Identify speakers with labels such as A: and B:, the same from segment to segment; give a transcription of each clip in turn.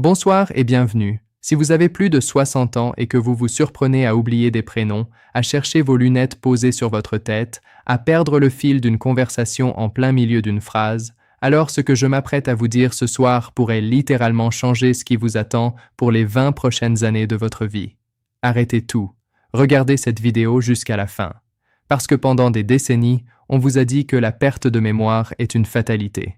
A: Bonsoir et bienvenue. Si vous avez plus de 60 ans et que vous vous surprenez à oublier des prénoms, à chercher vos lunettes posées sur votre tête, à perdre le fil d'une conversation en plein milieu d'une phrase, alors ce que je m'apprête à vous dire ce soir pourrait littéralement changer ce qui vous attend pour les 20 prochaines années de votre vie. Arrêtez tout. Regardez cette vidéo jusqu'à la fin. Parce que pendant des décennies, on vous a dit que la perte de mémoire est une fatalité,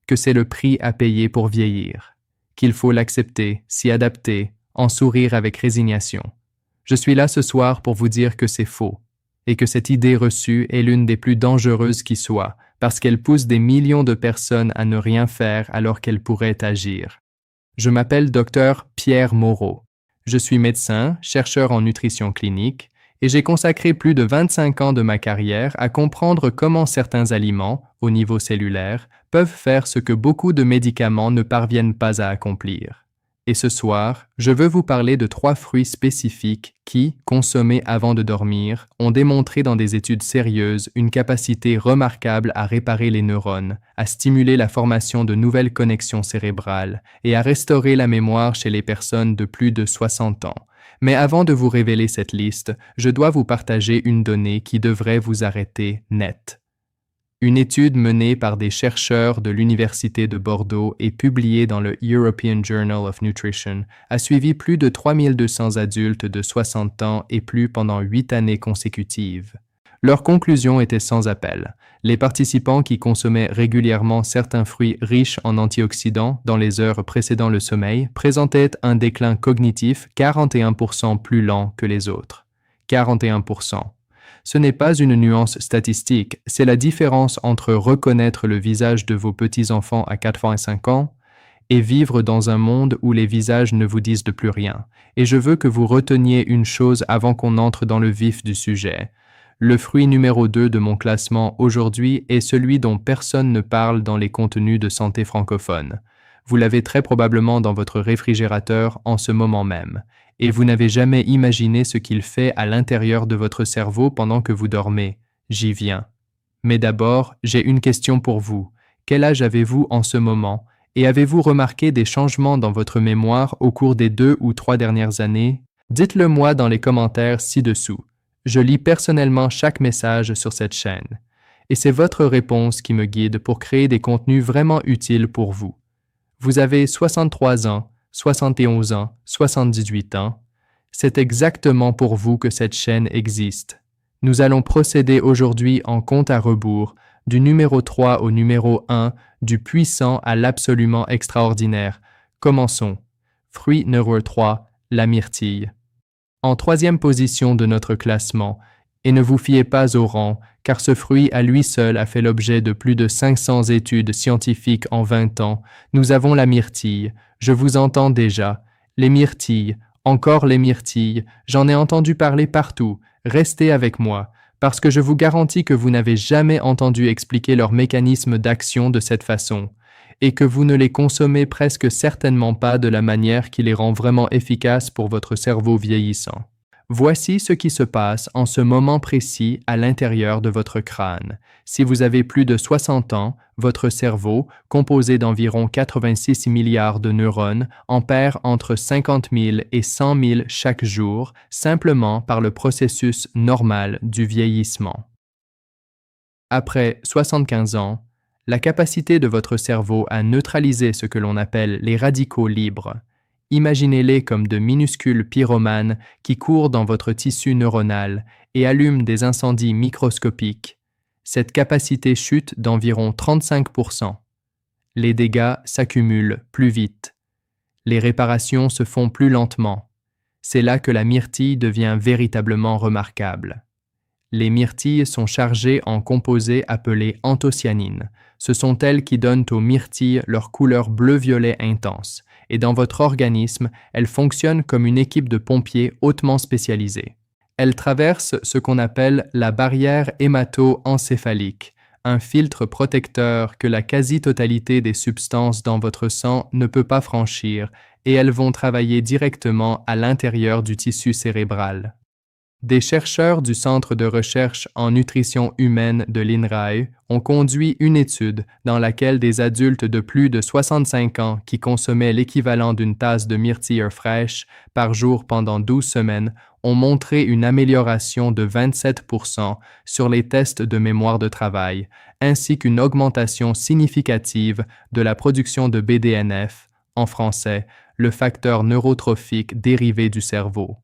A: que c'est le prix à payer pour vieillir, qu'il faut l'accepter, s'y adapter, en sourire avec résignation. Je suis là ce soir pour vous dire que c'est faux, et que cette idée reçue est l'une des plus dangereuses qui soit, parce qu'elle pousse des millions de personnes à ne rien faire alors qu'elles pourraient agir. Je m'appelle Dr Pierre Moreau. Je suis médecin, chercheur en nutrition clinique, et j'ai consacré plus de 25 ans de ma carrière à comprendre comment certains aliments, au niveau cellulaire, peuvent faire ce que beaucoup de médicaments ne parviennent pas à accomplir. Et ce soir, je veux vous parler de 3 fruits spécifiques qui, consommés avant de dormir, ont démontré dans des études sérieuses une capacité remarquable à réparer les neurones, à stimuler la formation de nouvelles connexions cérébrales et à restaurer la mémoire chez les personnes de plus de 60 ans. Mais avant de vous révéler cette liste, je dois vous partager une donnée qui devrait vous arrêter net. Une étude menée par des chercheurs de l'Université de Bordeaux et publiée dans le European Journal of Nutrition a suivi plus de 3200 adultes de 60 ans et plus pendant 8 années consécutives. Leur conclusion était sans appel. Les participants qui consommaient régulièrement certains fruits riches en antioxydants dans les heures précédant le sommeil présentaient un déclin cognitif 41% plus lent que les autres. 41%. Ce n'est pas une nuance statistique, c'est la différence entre reconnaître le visage de vos petits-enfants à 85 ans et vivre dans un monde où les visages ne vous disent de plus rien. Et je veux que vous reteniez une chose avant qu'on entre dans le vif du sujet. Le fruit numéro 2 de mon classement aujourd'hui est celui dont personne ne parle dans les contenus de santé francophones. Vous l'avez très probablement dans votre réfrigérateur en ce moment même, et vous n'avez jamais imaginé ce qu'il fait à l'intérieur de votre cerveau pendant que vous dormez. J'y viens. Mais d'abord, j'ai une question pour vous. Quel âge avez-vous en ce moment, et avez-vous remarqué des changements dans votre mémoire au cours des 2 ou 3 dernières années? Dites-le moi dans les commentaires ci-dessous. Je lis personnellement chaque message sur cette chaîne. Et c'est votre réponse qui me guide pour créer des contenus vraiment utiles pour vous. Vous avez 63 ans, 71 ans, 78 ans. C'est exactement pour vous que cette chaîne existe. Nous allons procéder aujourd'hui en compte à rebours, du numéro 3 au numéro 1, du puissant à l'absolument extraordinaire. Commençons. Fruit numéro 3, la myrtille. En 3e position de notre classement, et ne vous fiez pas au rang, car ce fruit à lui seul a fait l'objet de plus de 500 études scientifiques en 20 ans, nous avons la myrtille. Je vous entends déjà. Les myrtilles, encore les myrtilles, j'en ai entendu parler partout. Restez avec moi, parce que je vous garantis que vous n'avez jamais entendu expliquer leur mécanisme d'action de cette façon, et que vous ne les consommez presque certainement pas de la manière qui les rend vraiment efficaces pour votre cerveau vieillissant. Voici ce qui se passe en ce moment précis à l'intérieur de votre crâne. Si vous avez plus de 60 ans, votre cerveau, composé d'environ 86 milliards de neurones, en perd entre 50 000 et 100 000 chaque jour, simplement par le processus normal du vieillissement. Après 75 ans, la capacité de votre cerveau à neutraliser ce que l'on appelle les radicaux libres. Imaginez-les comme de minuscules pyromanes qui courent dans votre tissu neuronal et allument des incendies microscopiques. Cette capacité chute d'environ 35%. Les dégâts s'accumulent plus vite. Les réparations se font plus lentement. C'est là que la myrtille devient véritablement remarquable. Les myrtilles sont chargées en composés appelés anthocyanines. Ce sont elles qui donnent aux myrtilles leur couleur bleu-violet intense, et dans votre organisme, elles fonctionnent comme une équipe de pompiers hautement spécialisés. Elles traversent ce qu'on appelle la barrière hémato-encéphalique, un filtre protecteur que la quasi-totalité des substances dans votre sang ne peut pas franchir, et elles vont travailler directement à l'intérieur du tissu cérébral. Des chercheurs du Centre de recherche en nutrition humaine de l'INRAE ont conduit une étude dans laquelle des adultes de plus de 65 ans qui consommaient l'équivalent d'une tasse de myrtille fraîche par jour pendant 12 semaines ont montré une amélioration de 27% sur les tests de mémoire de travail, ainsi qu'une augmentation significative de la production de BDNF, en français, le facteur neurotrophique dérivé du cerveau.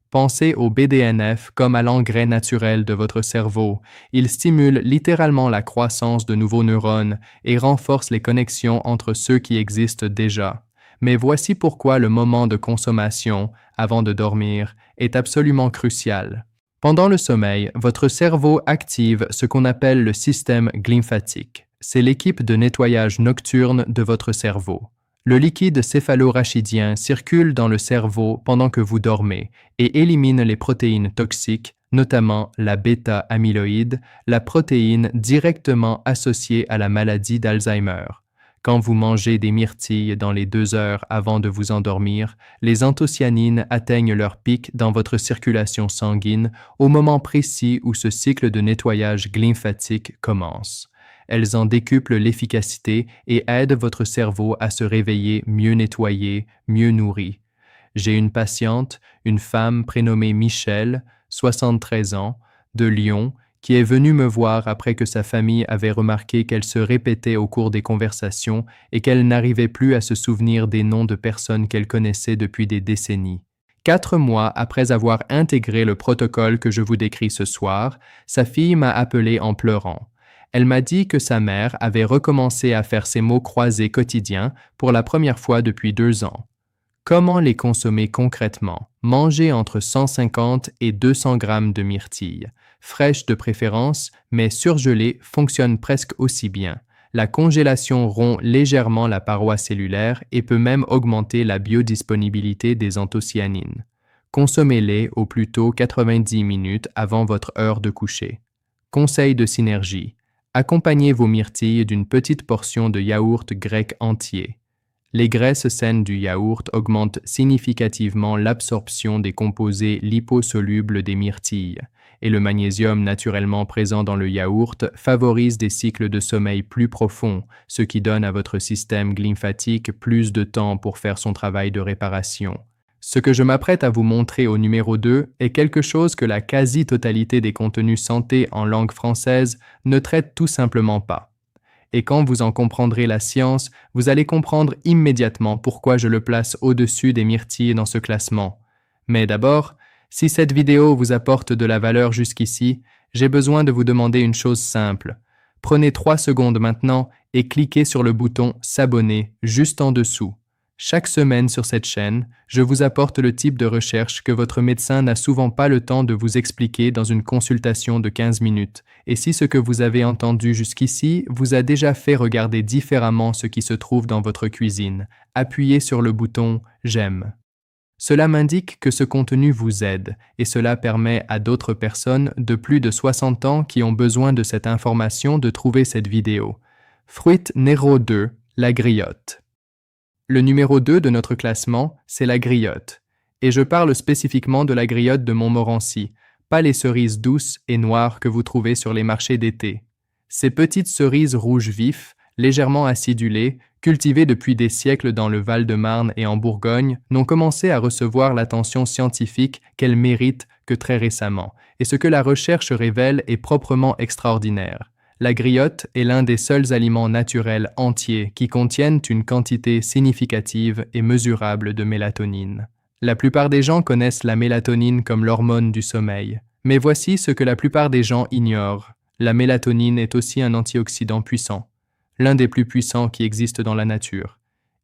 A: Pensez au BDNF comme à l'engrais naturel de votre cerveau. Il stimule littéralement la croissance de nouveaux neurones et renforce les connexions entre ceux qui existent déjà. Mais voici pourquoi le moment de consommation, avant de dormir, est absolument crucial. Pendant le sommeil, votre cerveau active ce qu'on appelle le système glymphatique. C'est l'équipe de nettoyage nocturne de votre cerveau. Le liquide céphalorachidien circule dans le cerveau pendant que vous dormez et élimine les protéines toxiques, notamment la bêta-amyloïde, la protéine directement associée à la maladie d'Alzheimer. Quand vous mangez des myrtilles dans les 2 heures avant de vous endormir, les anthocyanines atteignent leur pic dans votre circulation sanguine au moment précis où ce cycle de nettoyage glymphatique commence. Elles en décuplent l'efficacité et aident votre cerveau à se réveiller mieux nettoyé, mieux nourri. J'ai une patiente, une femme prénommée Michel, 73 ans, de Lyon, qui est venue me voir après que sa famille avait remarqué qu'elle se répétait au cours des conversations et qu'elle n'arrivait plus à se souvenir des noms de personnes qu'elle connaissait depuis des décennies. 4 mois après avoir intégré le protocole que je vous décris ce soir, sa fille m'a appelé en pleurant. Elle m'a dit que sa mère avait recommencé à faire ses mots croisés quotidiens pour la première fois depuis 2 ans. Comment les consommer concrètement? Manger entre 150 et 200 grammes de myrtilles. Fraîche de préférence, mais surgelée fonctionne presque aussi bien. La congélation rompt légèrement la paroi cellulaire et peut même augmenter la biodisponibilité des anthocyanines. Consommez-les au plus tôt 90 minutes avant votre heure de coucher. Conseil de synergie. Accompagnez vos myrtilles d'une petite portion de yaourt grec entier. Les graisses saines du yaourt augmentent significativement l'absorption des composés liposolubles des myrtilles, et le magnésium naturellement présent dans le yaourt favorise des cycles de sommeil plus profonds, ce qui donne à votre système glymphatique plus de temps pour faire son travail de réparation. Ce que je m'apprête à vous montrer au numéro 2 est quelque chose que la quasi-totalité des contenus santé en langue française ne traite tout simplement pas. Et quand vous en comprendrez la science, vous allez comprendre immédiatement pourquoi je le place au-dessus des myrtilles dans ce classement. Mais d'abord, si cette vidéo vous apporte de la valeur jusqu'ici, j'ai besoin de vous demander une chose simple. Prenez 3 secondes maintenant et cliquez sur le bouton « S'abonner » juste en dessous. Chaque semaine sur cette chaîne, je vous apporte le type de recherche que votre médecin n'a souvent pas le temps de vous expliquer dans une consultation de 15 minutes. Et si ce que vous avez entendu jusqu'ici vous a déjà fait regarder différemment ce qui se trouve dans votre cuisine, appuyez sur le bouton « J'aime ». Cela m'indique que ce contenu vous aide et cela permet à d'autres personnes de plus de 60 ans qui ont besoin de cette information de trouver cette vidéo. Fruit numéro 2, la griotte. Le numéro 2 de notre classement, c'est la griotte. Et je parle spécifiquement de la griotte de Montmorency, pas les cerises douces et noires que vous trouvez sur les marchés d'été. Ces petites cerises rouges vifs, légèrement acidulées, cultivées depuis des siècles dans le Val-de-Marne et en Bourgogne, n'ont commencé à recevoir l'attention scientifique qu'elles méritent que très récemment, et ce que la recherche révèle est proprement extraordinaire. La griotte est l'un des seuls aliments naturels entiers qui contiennent une quantité significative et mesurable de mélatonine. La plupart des gens connaissent la mélatonine comme l'hormone du sommeil, mais voici ce que la plupart des gens ignorent. La mélatonine est aussi un antioxydant puissant, l'un des plus puissants qui existent dans la nature.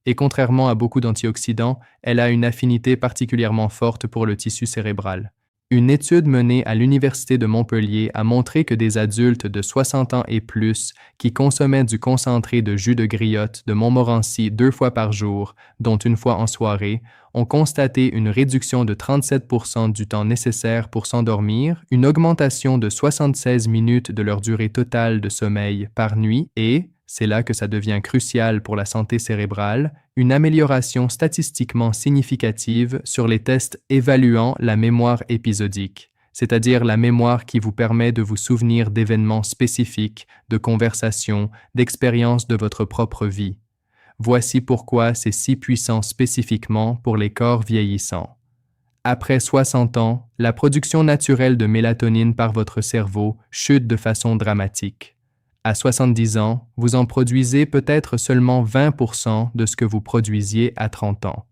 A: Et contrairement à beaucoup d'antioxydants, elle a une affinité particulièrement forte pour le tissu cérébral. Une étude menée à l'Université de Montpellier a montré que des adultes de 60 ans et plus qui consommaient du concentré de jus de griotte de Montmorency 2 fois par jour, dont une fois en soirée, ont constaté une réduction de 37% du temps nécessaire pour s'endormir, une augmentation de 76 minutes de leur durée totale de sommeil par nuit et C'est là que ça devient crucial pour la santé cérébrale, une amélioration statistiquement significative sur les tests évaluant la mémoire épisodique, c'est-à-dire la mémoire qui vous permet de vous souvenir d'événements spécifiques, de conversations, d'expériences de votre propre vie. Voici pourquoi c'est si puissant spécifiquement pour les corps vieillissants. Après 60 ans, la production naturelle de mélatonine par votre cerveau chute de façon dramatique. À 70 ans, vous en produisez peut-être seulement 20% de ce que vous produisiez à 30 ans.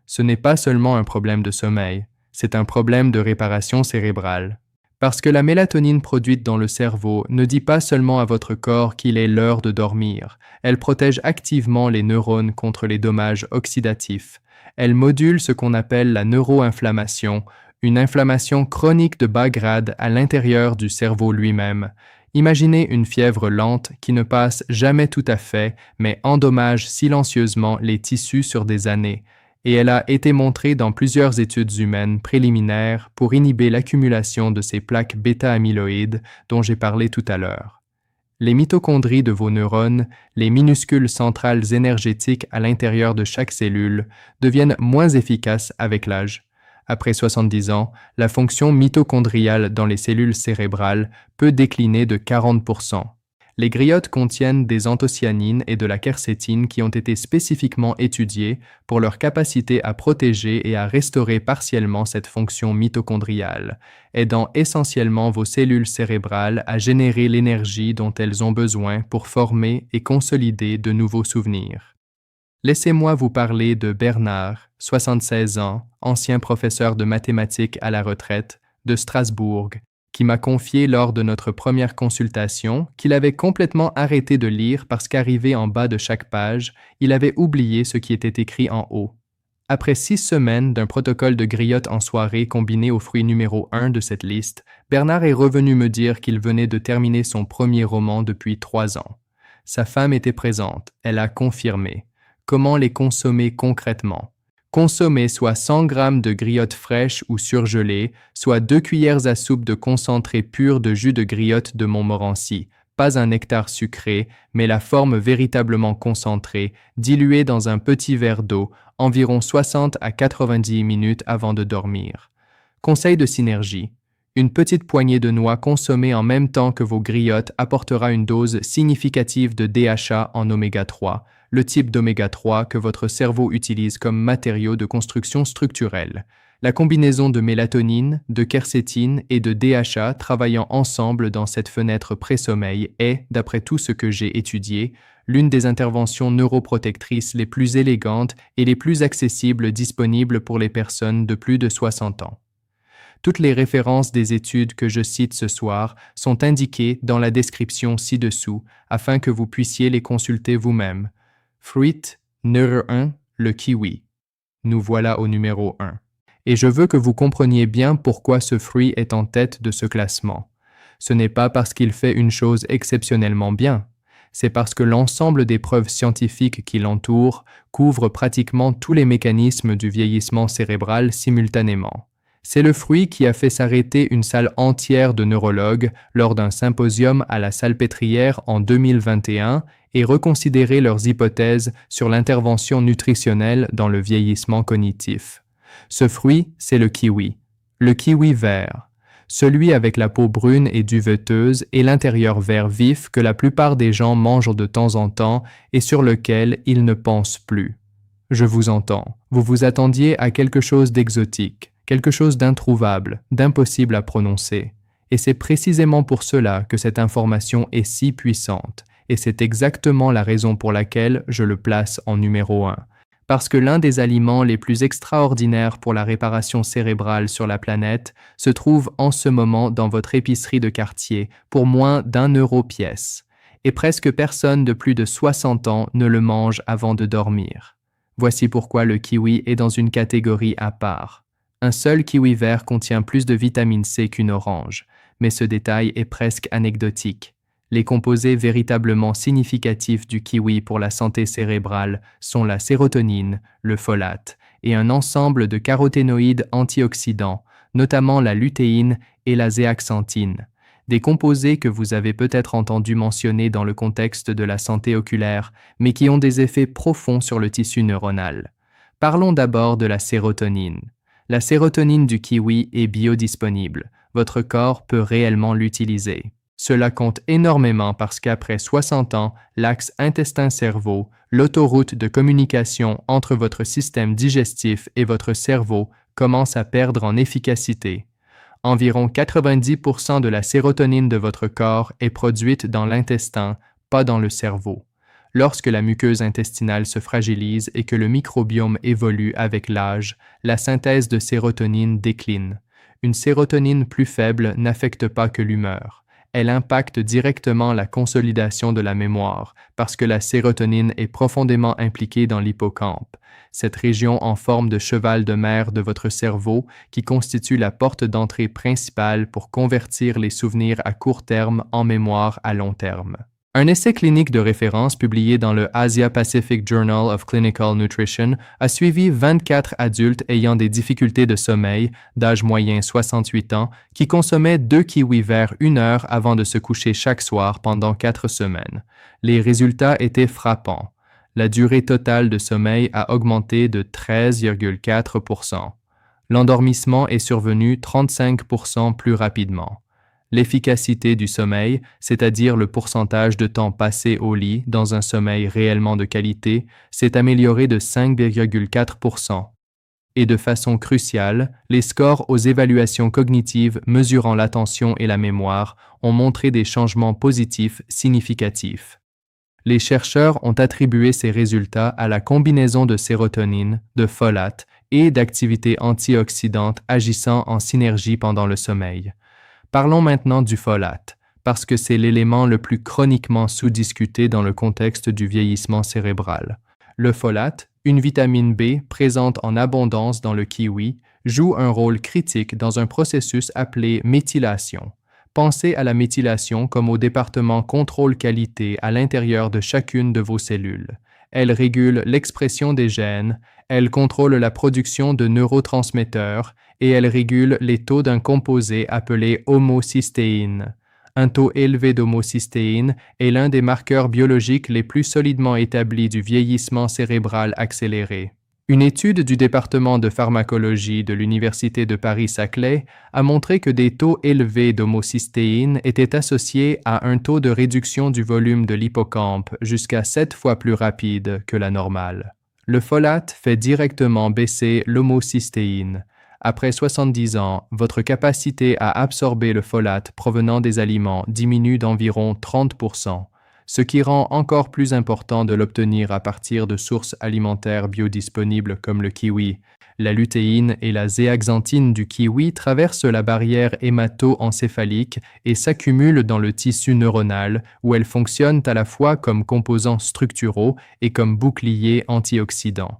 A: Ce n'est pas seulement un problème de sommeil, c'est un problème de réparation cérébrale. Parce que la mélatonine produite dans le cerveau ne dit pas seulement à votre corps qu'il est l'heure de dormir, elle protège activement les neurones contre les dommages oxydatifs. Elle module ce qu'on appelle la neuroinflammation, une inflammation chronique de bas grade à l'intérieur du cerveau lui-même. Imaginez une fièvre lente qui ne passe jamais tout à fait, mais endommage silencieusement les tissus sur des années. Et elle a été montrée dans plusieurs études humaines préliminaires pour inhiber l'accumulation de ces plaques bêta-amyloïdes dont j'ai parlé tout à l'heure. Les mitochondries de vos neurones, les minuscules centrales énergétiques à l'intérieur de chaque cellule, deviennent moins efficaces avec l'âge. Après 70 ans, la fonction mitochondriale dans les cellules cérébrales peut décliner de 40%. Les griottes contiennent des anthocyanines et de la quercétine qui ont été spécifiquement étudiées pour leur capacité à protéger et à restaurer partiellement cette fonction mitochondriale, aidant essentiellement vos cellules cérébrales à générer l'énergie dont elles ont besoin pour former et consolider de nouveaux souvenirs. Laissez-moi vous parler de Bernard, 76 ans, ancien professeur de mathématiques à la retraite, de Strasbourg, qui m'a confié lors de notre première consultation qu'il avait complètement arrêté de lire parce qu'arrivé en bas de chaque page, il avait oublié ce qui était écrit en haut. Après 6 semaines d'un protocole de griotte en soirée combiné au fruit numéro 1 de cette liste, Bernard est revenu me dire qu'il venait de terminer son premier roman depuis 3 ans. Sa femme était présente, elle a confirmé. Comment les consommer concrètement? Consommer soit 100 g de griotte fraîche ou surgelée, soit 2 cuillères à soupe de concentré pur de jus de griotte de Montmorency, pas un nectar sucré, mais la forme véritablement concentrée, diluée dans un petit verre d'eau, environ 60 à 90 minutes avant de dormir. Conseil de synergie. Une petite poignée de noix consommée en même temps que vos griottes apportera une dose significative de DHA en oméga 3, le type d'oméga 3 que votre cerveau utilise comme matériau de construction structurelle. La combinaison de mélatonine, de quercétine et de DHA travaillant ensemble dans cette fenêtre pré-sommeil est, d'après tout ce que j'ai étudié, l'une des interventions neuroprotectrices les plus élégantes et les plus accessibles disponibles pour les personnes de plus de 60 ans. Toutes les références des études que je cite ce soir sont indiquées dans la description ci-dessous afin que vous puissiez les consulter vous-même. Fruit, numéro 1, le kiwi. Nous voilà au numéro 1. Et je veux que vous compreniez bien pourquoi ce fruit est en tête de ce classement. Ce n'est pas parce qu'il fait une chose exceptionnellement bien, c'est parce que l'ensemble des preuves scientifiques qui l'entourent couvrent pratiquement tous les mécanismes du vieillissement cérébral simultanément. C'est le fruit qui a fait s'arrêter une salle entière de neurologues lors d'un symposium à la Salpêtrière en 2021 et reconsidérer leurs hypothèses sur l'intervention nutritionnelle dans le vieillissement cognitif. Ce fruit, c'est le kiwi vert, celui avec la peau brune et duveteuse et l'intérieur vert vif que la plupart des gens mangent de temps en temps et sur lequel ils ne pensent plus. Je vous entends. Vous vous attendiez à quelque chose d'exotique, quelque chose d'introuvable, d'impossible à prononcer. Et c'est précisément pour cela que cette information est si puissante, et c'est exactement la raison pour laquelle je le place en numéro 1. Parce que l'un des aliments les plus extraordinaires pour la réparation cérébrale sur la planète se trouve en ce moment dans votre épicerie de quartier pour moins d'1 € pièce. Et presque personne de plus de 60 ans ne le mange avant de dormir. Voici pourquoi le kiwi est dans une catégorie à part. Un seul kiwi vert contient plus de vitamine C qu'une orange, mais ce détail est presque anecdotique. Les composés véritablement significatifs du kiwi pour la santé cérébrale sont la sérotonine, le folate et un ensemble de caroténoïdes antioxydants, notamment la lutéine et la zéaxanthine. des composés que vous avez peut-être entendu mentionner dans le contexte de la santé oculaire, mais qui ont des effets profonds sur le tissu neuronal. Parlons d'abord de la sérotonine. La sérotonine du kiwi est biodisponible. Votre corps peut réellement l'utiliser. Cela compte énormément parce qu'après 60 ans, l'axe intestin-cerveau, l'autoroute de communication entre votre système digestif et votre cerveau, commence à perdre en efficacité. Environ 90% de la sérotonine de votre corps est produite dans l'intestin, pas dans le cerveau. Lorsque la muqueuse intestinale se fragilise et que le microbiome évolue avec l'âge, la synthèse de sérotonine décline. Une sérotonine plus faible n'affecte pas que l'humeur. Elle impacte directement la consolidation de la mémoire parce que la sérotonine est profondément impliquée dans l'hippocampe, cette région en forme de cheval de mer de votre cerveau qui constitue la porte d'entrée principale pour convertir les souvenirs à court terme en mémoire à long terme. Un essai clinique de référence publié dans le Asia Pacific Journal of Clinical Nutrition a suivi 24 adultes ayant des difficultés de sommeil, d'âge moyen 68 ans, qui consommaient 2 kiwis verts 1 heure avant de se coucher chaque soir pendant 4 semaines. Les résultats étaient frappants. La durée totale de sommeil a augmenté de 13,4%. L'endormissement est survenu 35% plus rapidement. L'efficacité du sommeil, c'est-à-dire le pourcentage de temps passé au lit dans un sommeil réellement de qualité, s'est amélioré de 5,4%. Et de façon cruciale, les scores aux évaluations cognitives mesurant l'attention et la mémoire ont montré des changements positifs significatifs. Les chercheurs ont attribué ces résultats à la combinaison de sérotonine, de folate et d'activités antioxydantes agissant en synergie pendant le sommeil. Parlons maintenant du folate, parce que c'est l'élément le plus chroniquement sous-discuté dans le contexte du vieillissement cérébral. Le folate, une vitamine B présente en abondance dans le kiwi, joue un rôle critique dans un processus appelé méthylation. Pensez à la méthylation comme au département contrôle qualité à l'intérieur de chacune de vos cellules. Elle régule l'expression des gènes, elle contrôle la production de neurotransmetteurs et elle régule les taux d'un composé appelé homocystéine. Un taux élevé d'homocystéine est l'un des marqueurs biologiques les plus solidement établis du vieillissement cérébral accéléré. Une étude du département de pharmacologie de l'Université de Paris-Saclay a montré que des taux élevés d'homocystéine étaient associés à un taux de réduction du volume de l'hippocampe jusqu'à 7 fois plus rapide que la normale. Le folate fait directement baisser l'homocystéine. Après 70 ans, votre capacité à absorber le folate provenant des aliments diminue d'environ 30%. Ce qui rend encore plus important de l'obtenir à partir de sources alimentaires biodisponibles comme le kiwi. La lutéine et la zéaxanthine du kiwi traversent la barrière hémato-encéphalique et s'accumulent dans le tissu neuronal où elles fonctionnent à la fois comme composants structuraux et comme boucliers antioxydants.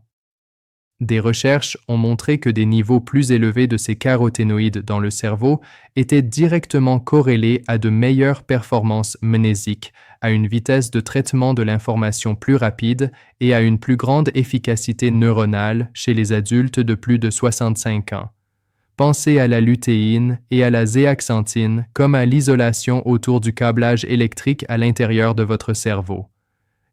A: Des recherches ont montré que des niveaux plus élevés de ces caroténoïdes dans le cerveau étaient directement corrélés à de meilleures performances mnésiques, à une vitesse de traitement de l'information plus rapide et à une plus grande efficacité neuronale chez les adultes de plus de 65 ans. Pensez à la lutéine et à la zéaxanthine comme à l'isolation autour du câblage électrique à l'intérieur de votre cerveau.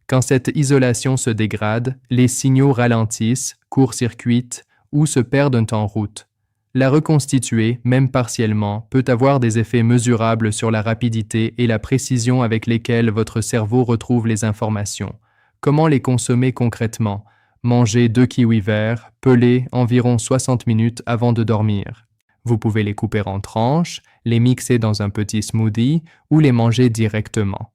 A: Quand cette isolation se dégrade, les signaux ralentissent, court-circuitent ou se perdent en route. La reconstituer, même partiellement, peut avoir des effets mesurables sur la rapidité et la précision avec lesquelles votre cerveau retrouve les informations. Comment les consommer concrètement? Mangez 2 kiwis verts, pelés environ 60 minutes avant de dormir. Vous pouvez les couper en tranches, les mixer dans un petit smoothie ou les manger directement.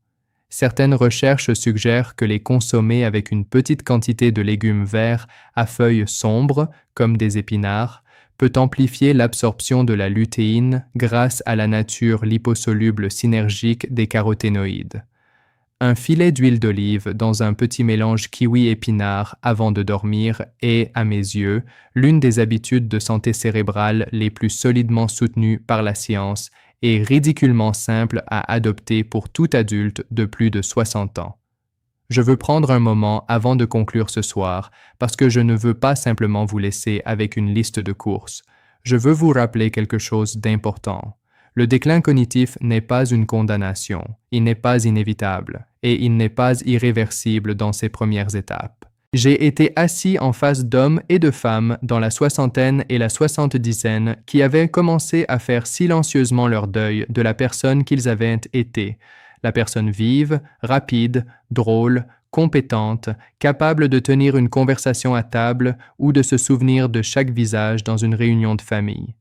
A: Certaines recherches suggèrent que les consommer avec une petite quantité de légumes verts à feuilles sombres, comme des épinards, peut amplifier l'absorption de la lutéine grâce à la nature liposoluble synergique des caroténoïdes. Un filet d'huile d'olive dans un petit mélange kiwi-épinard avant de dormir est, à mes yeux, l'une des habitudes de santé cérébrale les plus solidement soutenues par la science et ridiculement simple à adopter pour tout adulte de plus de 60 ans. Je veux prendre un moment avant de conclure ce soir parce que je ne veux pas simplement vous laisser avec une liste de courses. Je veux vous rappeler quelque chose d'important. Le déclin cognitif n'est pas une condamnation, il n'est pas inévitable et il n'est pas irréversible dans ses premières étapes. J'ai été assis en face d'hommes et de femmes dans la soixantaine et la soixante-dizaine qui avaient commencé à faire silencieusement leur deuil de la personne qu'ils avaient été, la personne vive, rapide, drôle, compétente, capable de tenir une conversation à table ou de se souvenir de chaque visage dans une réunion de famille.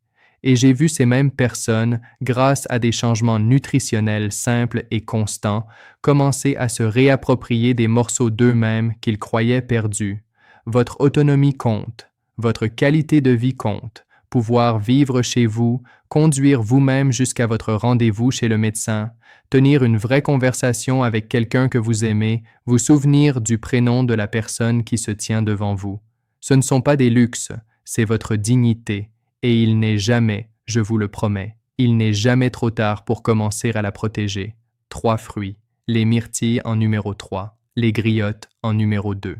A: Et j'ai vu ces mêmes personnes, grâce à des changements nutritionnels simples et constants, commencer à se réapproprier des morceaux d'eux-mêmes qu'ils croyaient perdus. Votre autonomie compte, votre qualité de vie compte, pouvoir vivre chez vous, conduire vous-même jusqu'à votre rendez-vous chez le médecin, tenir une vraie conversation avec quelqu'un que vous aimez, vous souvenir du prénom de la personne qui se tient devant vous. Ce ne sont pas des luxes, c'est votre dignité. Et il n'est jamais, je vous le promets, il n'est jamais trop tard pour commencer à la protéger. 3 fruits. Les myrtilles en numéro 3, les griottes en numéro 2.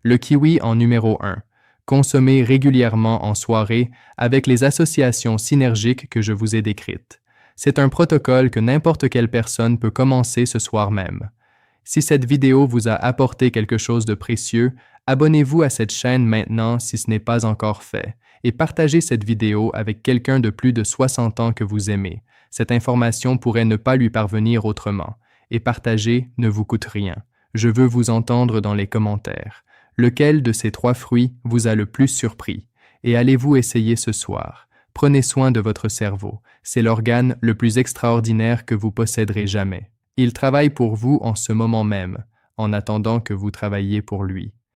A: Le kiwi en numéro 1. Consommez régulièrement en soirée avec les associations synergiques que je vous ai décrites. C'est un protocole que n'importe quelle personne peut commencer ce soir même. Si cette vidéo vous a apporté quelque chose de précieux, abonnez-vous à cette chaîne maintenant si ce n'est pas encore fait et partagez cette vidéo avec quelqu'un de plus de 60 ans que vous aimez. Cette information pourrait ne pas lui parvenir autrement. Et partager ne vous coûte rien. Je veux vous entendre dans les commentaires. Lequel de ces 3 fruits vous a le plus surpris? Et allez-vous essayer ce soir? Prenez soin de votre cerveau. C'est l'organe le plus extraordinaire que vous posséderez jamais. Il travaille pour vous en ce moment même, en attendant que vous travailliez pour lui.